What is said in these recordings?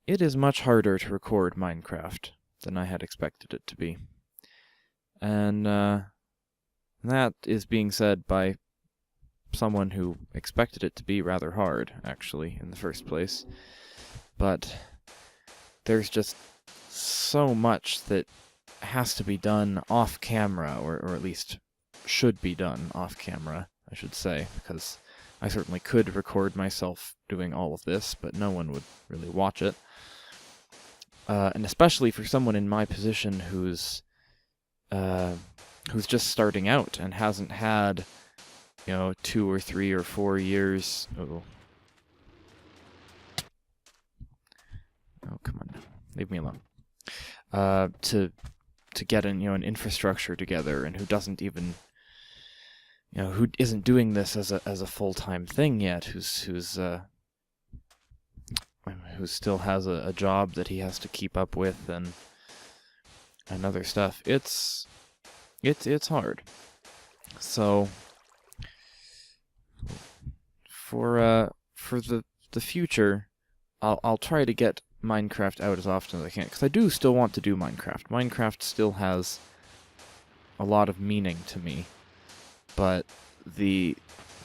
it is much harder to record Minecraft than I had expected it to be. And that is being said by someone who expected it to be rather hard, actually, in the first place. But there's just so much that has to be done off camera, or at least should be done off camera, I should say, because I certainly could record myself doing all of this, but no one would really watch it. And especially for someone in my position who's just starting out and hasn't had, 2 or 3 or 4 years. Oh, come on, leave me alone. To get an infrastructure together, and who doesn't even, who isn't doing this as a full-time thing yet, who still has a job that he has to keep up with and other stuff. It's hard. So for the future, I'll try to get Minecraft out as often as I can, because I do still want to do Minecraft. Minecraft still has a lot of meaning to me, but the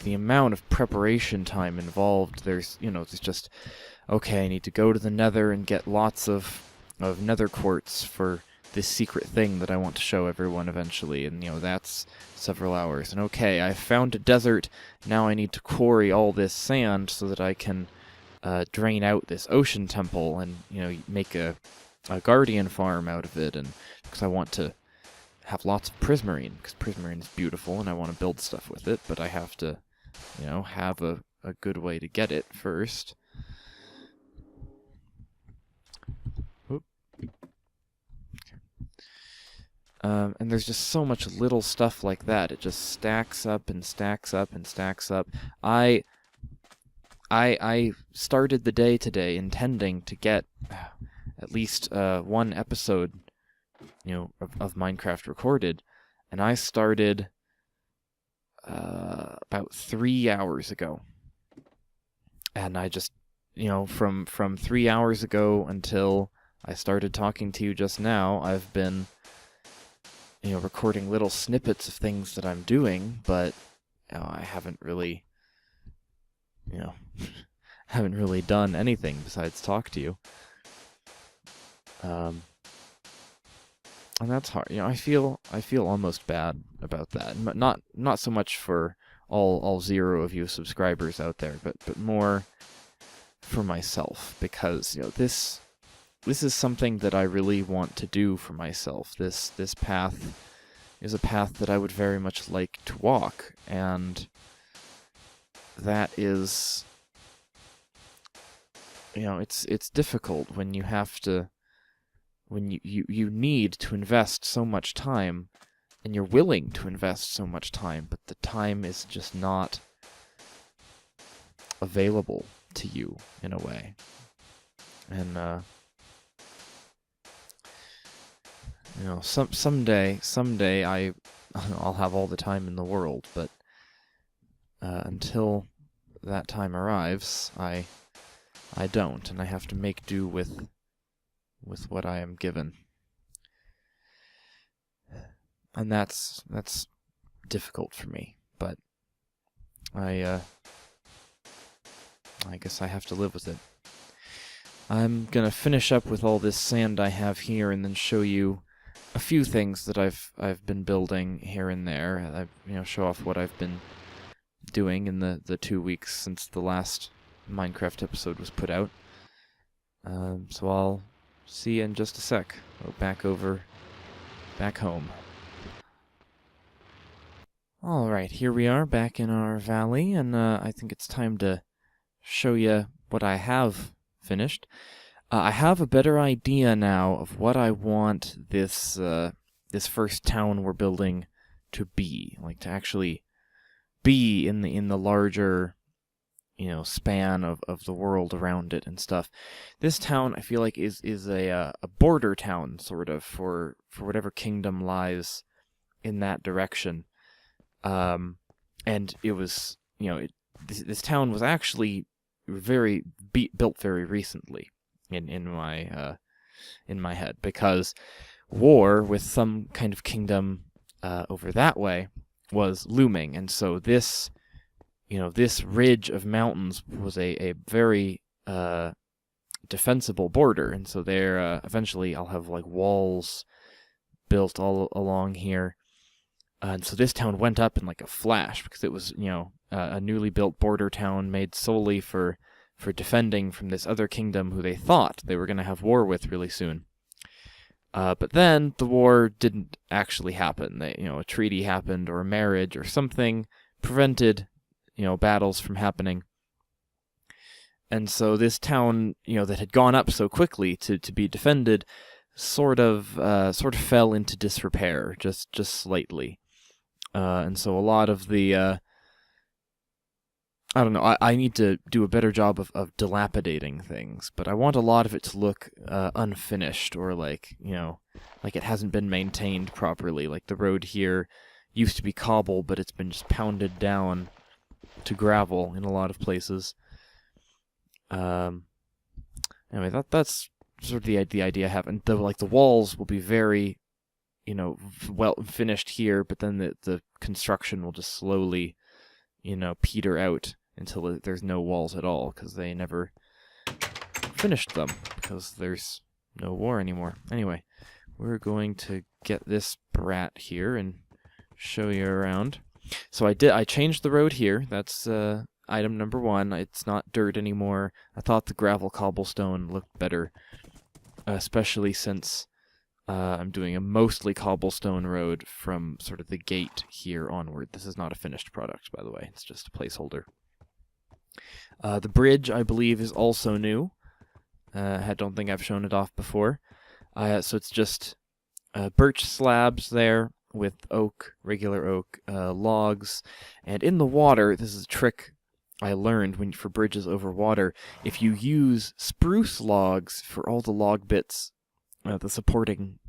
amount of preparation time involved, there's just, okay, I need to go to the Nether and get lots of Nether quartz for this secret thing that I want to show everyone eventually, and that's several hours. And okay, I found a desert, now I need to quarry all this sand so that I can drain out this ocean temple and make a guardian farm out of it, and because I want to have lots of prismarine, because prismarine is beautiful and I want to build stuff with it, but I have to have a good way to get it first. Oop. And there's just so much little stuff like that. It just stacks up and stacks up and stacks up. I started the day today intending to get at least one episode, of Minecraft recorded, and I started about 3 hours ago. And I just, from 3 hours ago until I started talking to you just now, I've been, recording little snippets of things that I'm doing, but I haven't really, haven't really done anything besides talk to you. And that's hard. I feel almost bad about that. Not so much for all 0 of you subscribers out there, but more for myself, because this is something that I really want to do for myself. This path is a path that I would very much like to walk, and that is, it's difficult when you have to, when you need to invest so much time, and you're willing to invest so much time, but the time is just not available to you in a way. And someday I'll have all the time in the world, but until that time arrives, I don't, and I have to make do with what I am given. And that's difficult for me, but I guess I have to live with it. I'm gonna finish up with all this sand I have here, and then show you a few things that I've been building here and there. Show off what I've been doing in the 2 weeks since the last Minecraft episode was put out. So I'll see you in just a sec. Go back home. Alright, here we are back in our valley, and I think it's time to show you what I have finished. I have a better idea now of what I want this first town we're building to be, like to actually be in the larger, span of the world around it and stuff. This town, I feel like, is a border town, sort of, for whatever kingdom lies in that direction. And it was, this town was actually built very recently. in my head, because war with some kind of kingdom over that way was looming, and so this this ridge of mountains was a very defensible border, and so there eventually I'll have like walls built all along here. And so this town went up in like a flash, because it was, a newly built border town made solely for defending from this other kingdom who they thought they were going to have war with really soon. But then the war didn't actually happen. A treaty happened, or a marriage, or something prevented, battles from happening. And so this town, that had gone up so quickly to be defended, sort of fell into disrepair, just slightly. And so a lot of the, I don't know, I need to do a better job of dilapidating things, but I want a lot of it to look unfinished, or like it hasn't been maintained properly. Like the road here used to be cobble, but it's been just pounded down to gravel in a lot of places. Anyway, that's sort of the idea I have. And the walls will be very, well finished here, but then the construction will just slowly, peter out until there's no walls at all, because they never finished them, because there's no war anymore. Anyway, we're going to get this brat here and show you around. So I changed the road here. That's item number 1. It's not dirt anymore. I thought the gravel cobblestone looked better, especially since I'm doing a mostly cobblestone road from sort of the gate here onward. This is not a finished product, by the way. It's just a placeholder. The bridge, I believe, is also new. I don't think I've shown it off before. So it's just birch slabs there with oak, regular oak, logs. And in the water, this is a trick I learned for bridges over water. If you use spruce logs for all the log bits, the supporting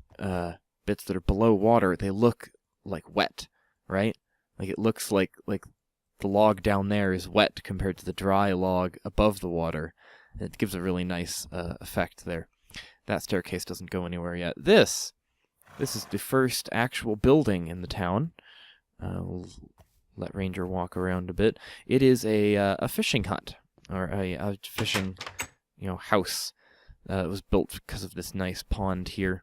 bits that are below water, they look like wet, right? Like it looks like the log down there is wet compared to the dry log above the water. It gives a really nice effect there. That staircase doesn't go anywhere yet. This is the first actual building in the town. We'll let Ranger walk around a bit. It is a fishing hut, or a fishing, house. It was built because of this nice pond here.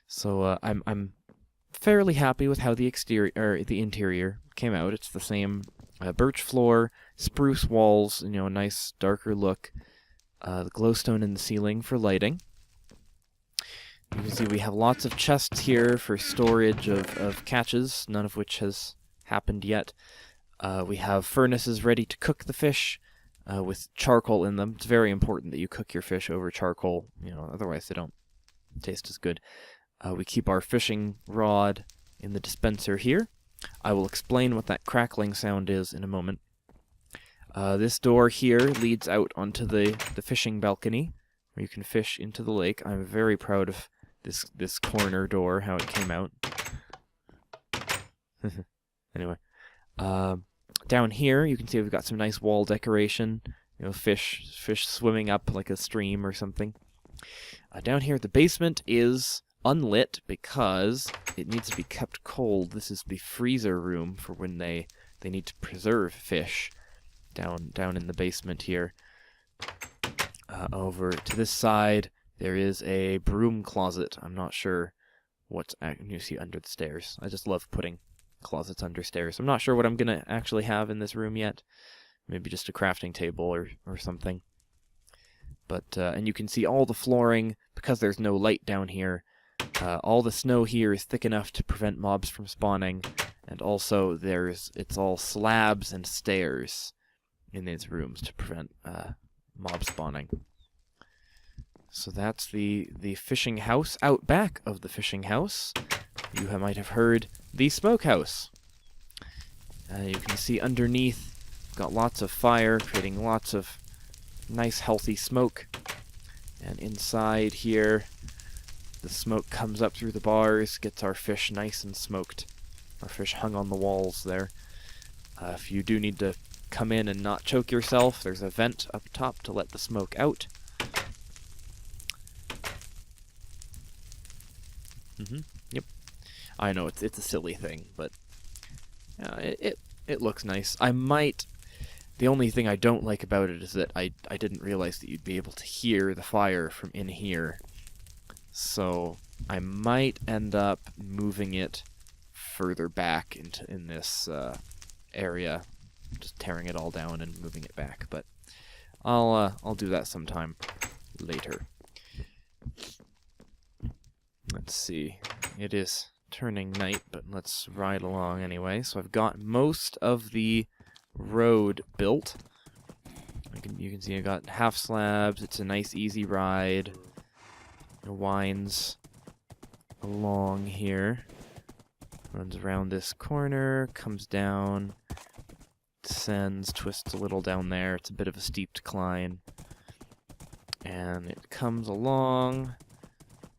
So I'm fairly happy with how the interior came out. It's the same birch floor, spruce walls, a nice darker look. The glowstone in the ceiling for lighting. You can see we have lots of chests here for storage of catches, none of which has happened yet. We have furnaces ready to cook the fish with charcoal in them. It's very important that you cook your fish over charcoal, otherwise they don't taste as good. We keep our fishing rod in the dispenser here. I will explain what that crackling sound is in a moment. This door here leads out onto the fishing balcony, where you can fish into the lake. I'm very proud of this corner door, how it came out. Anyway, down here you can see we've got some nice wall decoration. Fish swimming up like a stream or something. Down here the basement is unlit because it needs to be kept cold. This is the freezer room for when they need to preserve fish down in the basement here. Over to this side there is a broom closet. I'm not sure what you see under the stairs. I just love putting closets under stairs. I'm not sure what I'm gonna actually have in this room yet. Maybe just a crafting table or something. But and you can see all the flooring, because there's no light down here. All the snow here is thick enough to prevent mobs from spawning, and also it's all slabs and stairs in these rooms to prevent mob spawning. So that's the fishing house. Out back of the fishing house, you might have heard the smokehouse. You can see underneath, got lots of fire, creating lots of nice healthy smoke. And inside here, the smoke comes up through the bars, gets our fish nice and smoked. Our fish hung on the walls there. If you do need to come in and not choke yourself, there's a vent up top to let the smoke out. Yep. I know it's a silly thing, but it looks nice. I might. The only thing I don't like about it is that I didn't realize that you'd be able to hear the fire from in here. So I might end up moving it further back in this area, just tearing it all down and moving it back. But I'll do that sometime later. Let's see. It is turning night, but let's ride along anyway. So I've got most of the road built. You can see I got half slabs. It's a nice easy ride. It winds along here, runs around this corner, comes down, descends, twists a little down there. It's a bit of a steep decline, and it comes along,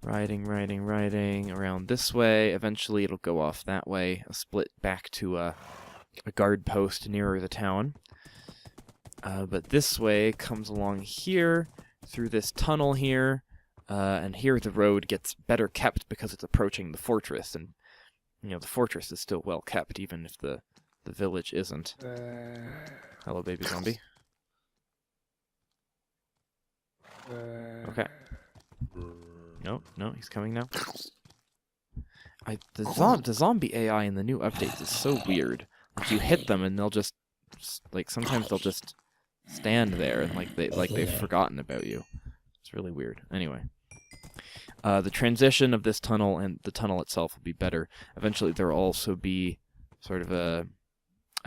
riding around this way. Eventually it'll go off that way, a split back to a guard post nearer the town. But this way comes along here, through this tunnel here, and here the road gets better kept because it's approaching the fortress, and the fortress is still well kept, even if the village isn't. Hello, baby zombie. Okay. No, he's coming now. The zombie AI in the new updates is so weird. Like, you hit them and they'll just, sometimes they'll just stand there and they've forgotten about you. It's really weird. Anyway. The transition of this tunnel and the tunnel itself will be better. Eventually there will also be sort of a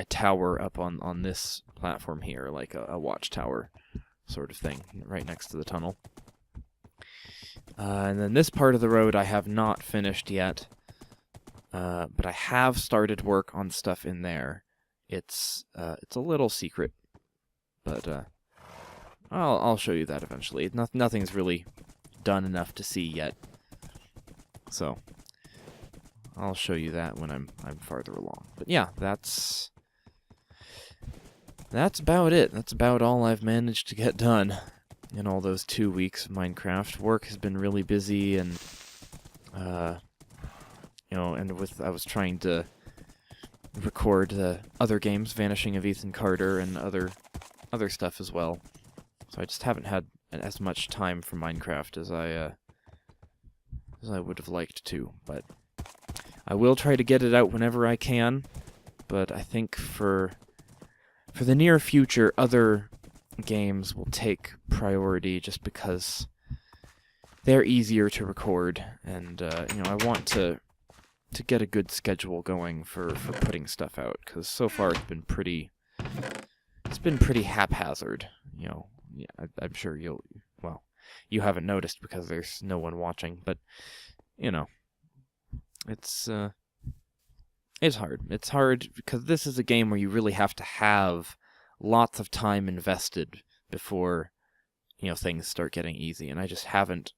tower up on this platform here, like a watchtower sort of thing, right next to the tunnel. And then this part of the road I have not finished yet, but I have started work on stuff in there. It's a little secret, but I'll show you that eventually. Nothing's really done enough to see yet, so I'll show you that when I'm farther along. But yeah, that's about it. That's about all I've managed to get done in all those 2 weeks of Minecraft. Work has been really busy, and I was trying to record other games, Vanishing of Ethan Carter, and other stuff as well. So I just haven't had as much time for Minecraft as I would have liked to. But I will try to get it out whenever I can. But I think for the near future, other games will take priority just because they're easier to record, and I want to get a good schedule going for putting stuff out, because so far it's been pretty haphazard. I'm sure you haven't noticed because there's no one watching, but it's hard. It's hard because this is a game where you really have to have lots of time invested before things start getting easy, and I just haven't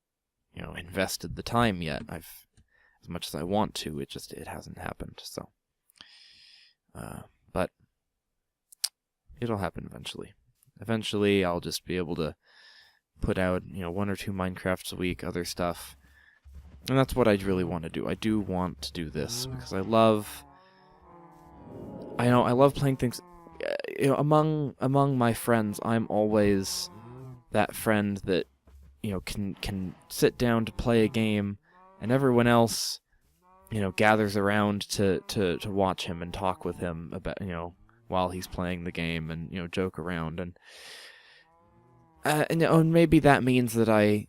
invested the time yet. As much as I want to, it hasn't happened. So but it'll happen eventually. Eventually I'll just be able to put out 1 or 2 Minecrafts a week, other stuff, and that's what I really want to do. I do want to do this because I love playing things. Among my friends, I'm always that friend that can sit down to play a game, and everyone else gathers around to watch him and talk with him about while he's playing the game, and joke around, and maybe that means that I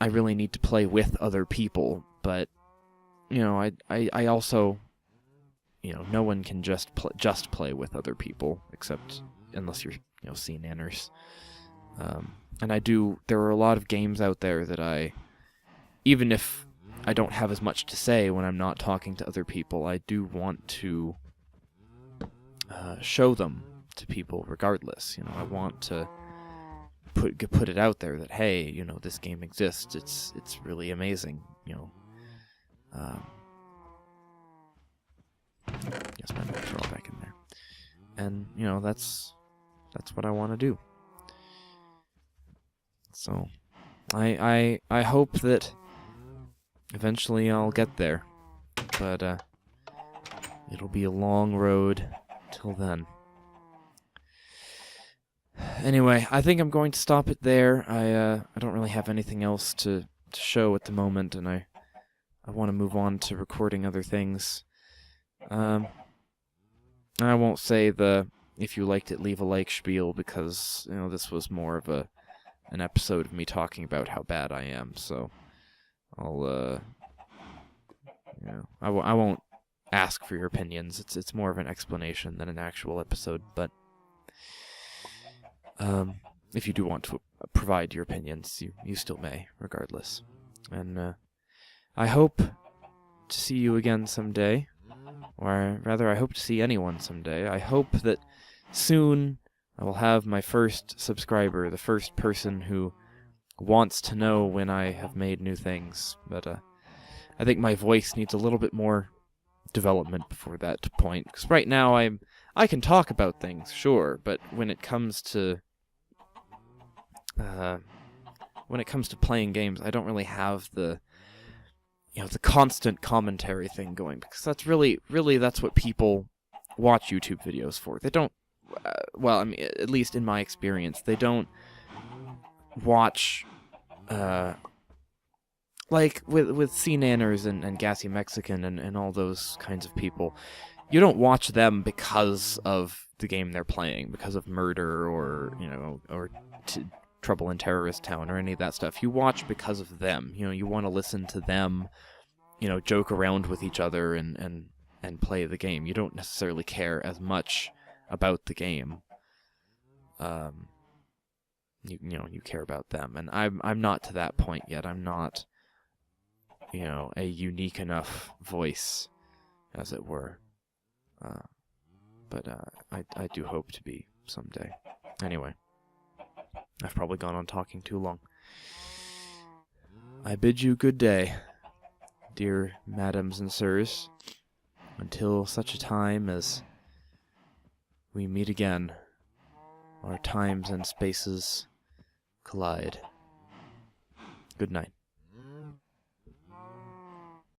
really need to play with other people, but I also no one can just play with other people, except unless you're sea nanners. And there are a lot of games out there that even if I don't have as much to say when I'm not talking to other people, I do want to show them to people regardless. I want to put it out there that, hey, this game exists. It's really amazing. Yes, my notes are all back in there, and that's what I want to do. So I hope that eventually I'll get there. But, it'll be a long road till then. Anyway, I think I'm going to stop it there. I don't really have anything else to show at the moment, and I want to move on to recording other things. I won't say the if you liked it, leave a like spiel, because, you know, this was more of an episode of me talking about how bad I am, so I'll, you know, I won't ask for your opinions. It's more of an explanation than an actual episode, but if you do want to provide your opinions, you still may, regardless. And I hope to see you again someday, or rather, I hope to see anyone someday. I hope that soon I will have my first subscriber, the first person who wants to know when I have made new things. But I think my voice needs a little bit more development before that point, because right now I can talk about things, sure, but when it comes to playing games, I don't really have the constant commentary thing going, because that's really that's what people watch YouTube videos for. They don't, well, I mean, at least in my experience, they don't watch, like with C-Nanners and Gassy Mexican and all those kinds of people. You don't watch them because of the game they're playing, because of murder or, or Trouble in Terrorist Town or any of that stuff. You watch because of them. You want to listen to them, joke around with each other and play the game. You don't necessarily care as much about the game. You care about them, and I'm not to that point yet. I'm not, a unique enough voice, as it were. But I do hope to be someday. Anyway, I've probably gone on talking too long. I bid you good day, dear madams and sirs, until such a time as we meet again, our times and spaces collide. Good night.